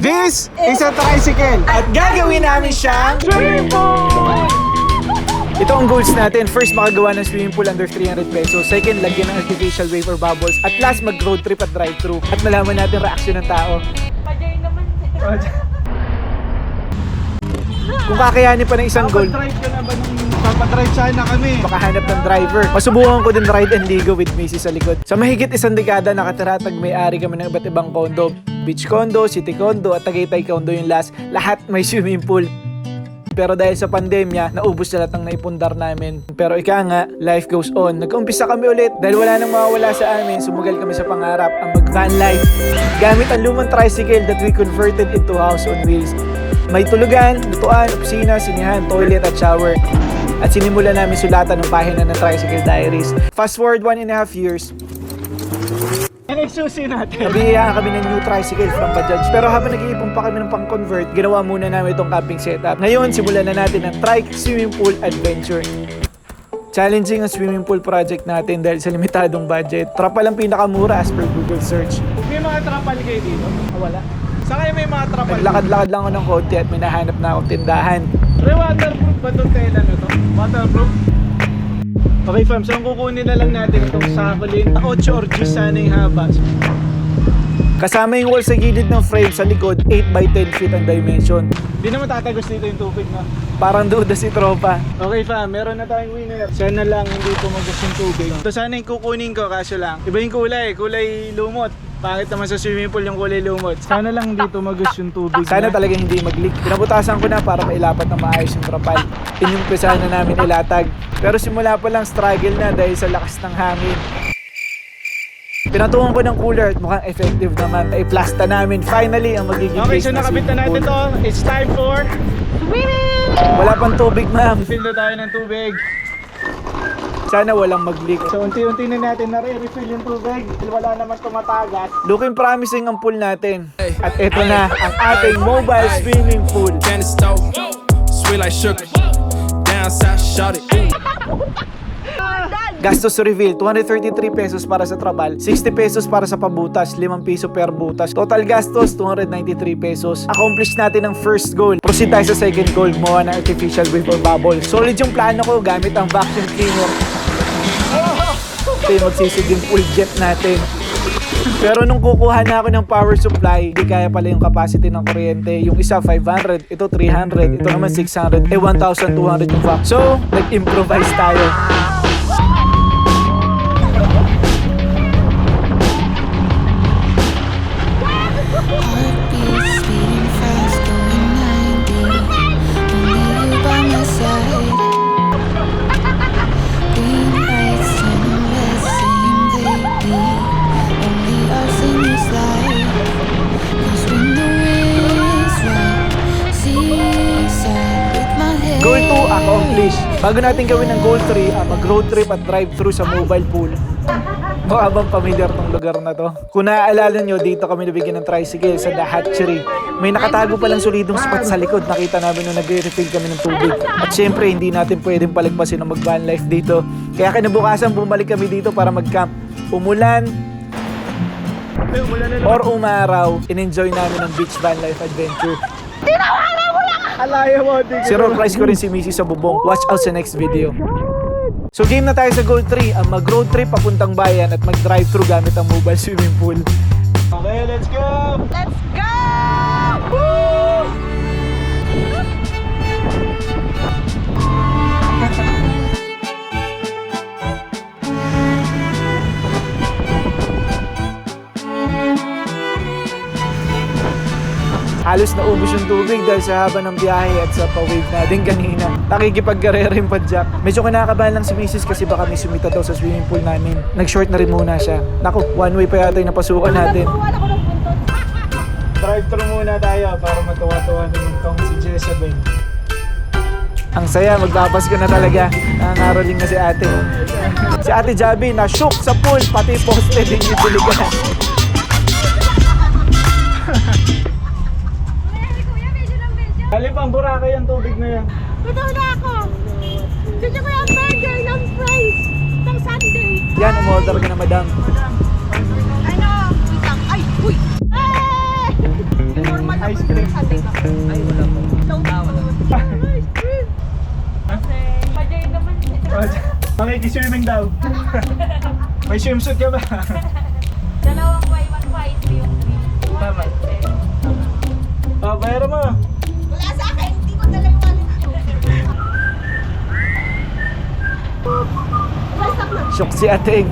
This is a tricycle at gagawin namin siyang swimming pool! Ito ang goals natin. First, makagawa ng swimming pool under 300 pesos. Second, lagyan ng artificial wave or bubbles. At last, mag-road trip at drive-thru. At malaman natin reaction ng tao. Pajay naman. Kung kakayanin pa ng isang goal, Papadrive sana kami. makahanap ng driver. Masubukan ko din ride and ligo with Macy sa likod. Sa mahigit isang dekada, nakatiratag may-ari kami ng iba't ibang condo. Beach condo, city condo, at Tagaytay condo yung last. Lahat may swimming pool. Pero dahil sa pandemya, naubos na lahat ng naipundar namin. Pero ika nga, life goes on. Nag-umpisa kami ulit. Dahil wala nang mawawala sa amin, sumugal kami sa pangarap, ang mag-van life. Gamit ang lumang tricycle that we converted into house on wheels. May tulugan, lutuan, opisina, sinihan, toilet at shower. At sinimula namin sulatan ng pahina ng Tricycle Diaries. Fast forward 1.5 years. Ano yung susi natin? Nabiyayaan kami ng new tricycle from Bajaj. Pero habang nag-iipon pa kami ng pang-convert, ginawa muna namin itong camping setup. Ngayon, simulan na natin ang Trike Swimming Pool Adventure. Challenging ang swimming pool project natin dahil sa limitadong budget. Trapal ang pinakamura as per Google search. May mga trapal kayo dito? Wala. Saan kayo may mga trapal? Naglakad-lakad lang ako ng konti at may nahanap na akong tindahan. Pre, waterproof ba itong tela na to? Waterproof? Okay fam, so ang kukunin na lang natin itong sakulin. 8 or 10 sana yung haba. Kasama yung wall sa gilid ng frame sa likod, 8 by 10 feet ang dimension. Hindi naman tatagos dito yung tubig na. Parang duda si tropa. Okay fam, meron na tayong winner. Sana lang hindi tumagos yung tubig. Ito sana yung kukunin ko, kaso lang. Iba yung kulay lumot. Bakit naman sa swimming pool yung kulay lumot? Sana lang hindi tumagos yung tubig. Sana talaga hindi mag-leak. Pinabutasan ko na para mailapat na maayos yung trapal. Inumpisa na namin ilatag. Pero simula pa lang struggle na dahil sa lakas ng hangin. Pinatungan ko ng cooler at mukhang effective naman. Ay plasta namin finally ang magiging Okay, base so na nakabit na swimming natin pool. to. It's time for... Wala pang tubig, ma'am. Fill na tayo ng tubig. Sana walang mag-leak. So unti-unti na natin na-refill yung tubig. Wala naman tumatagas. Looking promising ang pool natin. At eto na ang ating mobile swimming pool. Dennis stove, sweet like sugar. Down south, shot it. Gastos sa reveal, 233 pesos para sa trabal, 60 pesos para sa pabutas, 5 piso per butas. Total gastos, 293 pesos. Accomplish natin ang first goal. Proceed tayo sa second goal, gumawa ng artificial wave or bubble. Solid yung plano ko gamit ang vacuum cleaner. Ito yung magsisid yung full jet natin. Pero nung kukuha na ako ng power supply, di kaya pala yung capacity ng kuryente. Yung isa 500, ito 300, ito naman 600, 1,200 yung vac. So, nag-improvise tayo. Heartbeats beating fast, going 90. Only you by my side. Green lights turning red, saying baby, only us in this life. 'Cause when the wind's right, seaside with my head. Goal 2, accomplish. Bago natin gawin ang goal 3, mag-road trip at drive-thru sa mobile pool. Baka bang familiar tong lugar na to? Kung naaalala nyo, dito kami nabigyan ng tricycle sa The Hatchery. May nakatago palang solidong spot sa likod. Nakita namin nung nagre-refill kami ng tubig. At syempre, hindi natin pwedeng palagpasin ang mag-van life dito. Kaya kinabukasan, bumalik kami dito para mag-camp. Umulan or umaraw, in-enjoy namin ang beach van life adventure. Alaya mo, Surprise ko rin si Missy sa bubong. Watch out sa next video. So game na tayo sa goal 3, ang mag-road trip papuntang bayan at mag-drive-thru gamit ang mobile swimming pool. Okay, let's go! Let's go! Halos naubos yung tubig dahil sa haba ng biyahe at sa pa-wave natin kanina. Nakikipag-garera yung padjak. Medyo kinakabahan lang si Mrs. kasi baka may sumita daw sa swimming pool namin. Nag-short na rin muna siya. Naku, one way pa yata yung napasukan natin. Wala ko ng puntot. Drive-thru muna tayo para matuwa-tuwa naman itong si Jezebel. Ang saya, magbapas ka na talaga. Nangangaroling na si ate. Si ate Javi na-shook sa pool, pati poste din yung tuligan. Halip ang Boracay ang tubig na yan. Ito na ako. Gusto ko yung burger ng fries ng Sunday. Yan, umorder ka na madam. Ano? Wait lang. Ay! Uy! Eh! Normal na Ice ice cream. Sunday ba? Ay, wala po. Ice cream. Kasi, pajay naman. Makikiswimming daw. May swimsuit ka ba? Dalawang buy, one buy, ito yung green. Tama. Oh, bayaran mo. Wala sa akin, hindi ko dala yung wallet ko. Basta na. Shock si Ating.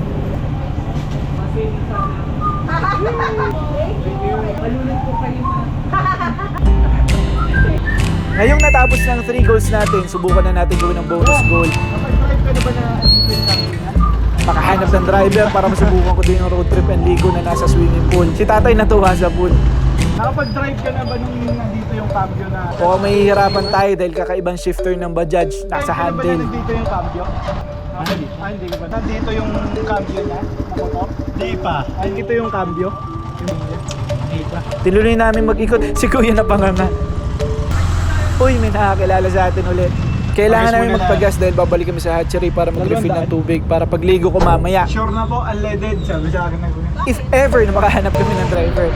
Ngayong natapos ng 3 goals natin, subukan na natin gawin ng bonus goal. Nakapag-drive ka na ba na andito yung camping na? Makahanap ng driver para masubukan ko din yung road trip and ligo na nasa swimming pool. Si tatay natuwa sa pool. Nakapag-drive ka na ba nung nandito yung cambio na? O mahihirapan tayo dahil kakaibang shifter ng Bajaj nasa Drive ka na ba na handle. nandito yung cambio? Hindi ka ba? Nandito yung cambio na motor? Hindi pa. Nandito yung cambio? Hindi pa. Tinuloy namin mag-ikot. Si Kuya na panganga. Uy, may nakakilala sa atin ulit. Kailangan Pag-gas namin muna na. magpagas dahil babalik kami sa hatchery para mag-refill ng tubig para pagligo ko mamaya. Sure na po, unleaded. Sabi sa akin na kuya. If ever na makahanap kami ng driver.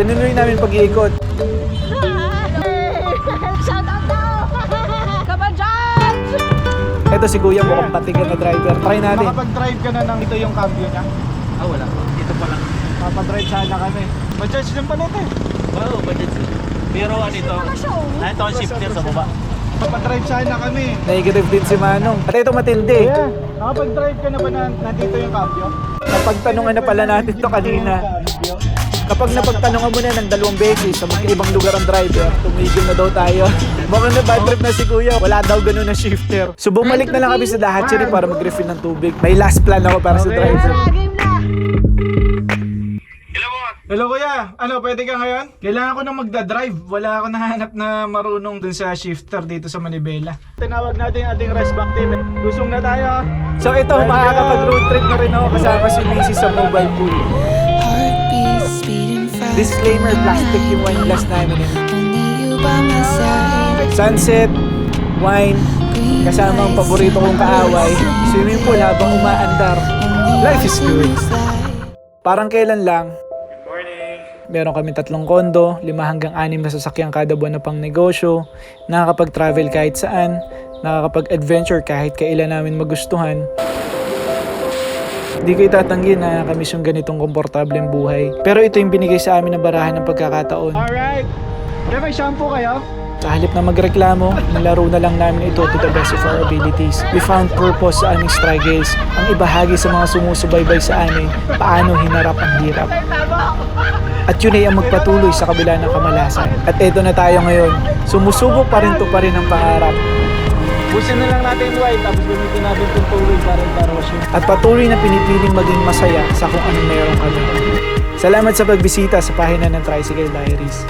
Tinuloy namin pag-iikot. Shout out daw! Kabajaj! Ito si Kuya mukhang patigan na driver. Try natin. Nakapag-drive ka na ng ito yung cambio niya? Ah, wala po. Dito pa lang. Nakapag-drive sana kami. Bajaj din pala ito eh. Wow, budget. Pero ano ito? Ito ang shifter sa baba. Nakapag-drive sana kami. Negative din si Manong. At ito matindi. Kuya, nakapag-drive ka na ba na nandito yung cambio? Napagtanungan na pala natin to kanina. Cambio? Kapag napagtanungan mo na ng 2 beses sa magkaibang lugar ang driver, tumigil na daw tayo. Mukhang na bad trip na si Kuya. Wala daw ganun na shifter. So bumalik na lang kami sa hatchery para mag-refill ng tubig. May last plan ako para sa Okay. driver. Game na! Hello kuya, ano pwede ka ngayon? Kailangan ko na magdadrive. Wala ako nahanap na marunong dun sa shifter dito sa Manibela. Tinawag natin yung ating rest back team. Lusong na tayo. So ito, makakapag-road trip na rin ako kasama si Missy sa mobile pool. Heartbeat speeding fast. Disclaimer, plastic yung wine glass namin. Only you by my side. Sunset, wine, kasama ang paborito kong kaaway. Swimming pool habang umaandar. Life is good. Parang kailan lang, meron kami 3 kondo, 5 hanggang 6 na sasakyan kada buwan na pang negosyo, nakakapag-travel kahit saan, nakakapag-adventure kahit kailan namin magustuhan. Hindi ko itatanggi na kami yung ganitong komportableng buhay. Pero ito yung binigay sa amin na barahan ng pagkakataon. Alright. Kaya may shampoo kayo? Sa halip na magreklamo, nilaro na lang namin ito to the best of our abilities. We found purpose sa aming struggles, ang ibahagi sa mga sumusubaybay sa amin, paano hinarap ang hirap. At yun ay ang magpatuloy sa kabila ng kamalasan. At eto na tayo ngayon, sumusubok pa rin ang pangarap. Busin na lang natin yung white tapos gamitin natin itong tubig para i-carwash yun. At patuloy na pinipiling maging masaya sa kung anong meron kami. Salamat sa pagbisita sa pahina ng Tricycle Diaries.